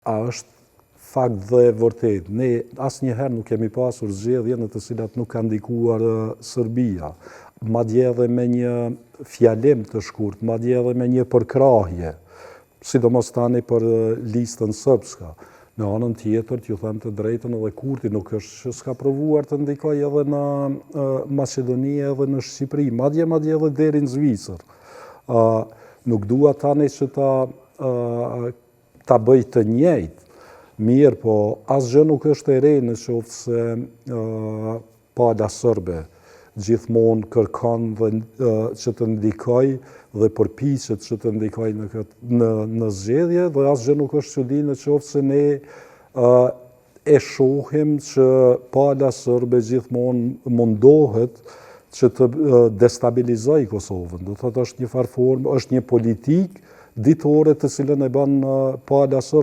A është fakt dhe vërtet, ne asnjëherë nuk kemi pasur zgjedhje në të cilat nuk ka ndikuar Serbia, madje edhe me një fjalim të shkurt, madje edhe me një përkrahje, sidomos tani për listën srpska. Në anën tjetër, t'ju them të drejtën, edhe Kurti nuk është që s'ka provuar të ndikojë edhe në Maqedoni edhe në Shqipëri, madje edhe deri në Zvicër. Nuk dua tani që ta bëj të njëjtë, mirë, po asgjë nuk është e re në qoftë se pala sërbe gjithmonë kërkon që të ndikoj dhe përpiqet që të ndikoj në zgjedhje, dhe asgjë nuk është çudi në qoftë se ne e shohim që pala sërbe gjithmonë mundohet që të destabilizoj Kosovën. Do thotë është një farë formë, është një politikë ditore të cilën e bën pala sërbe.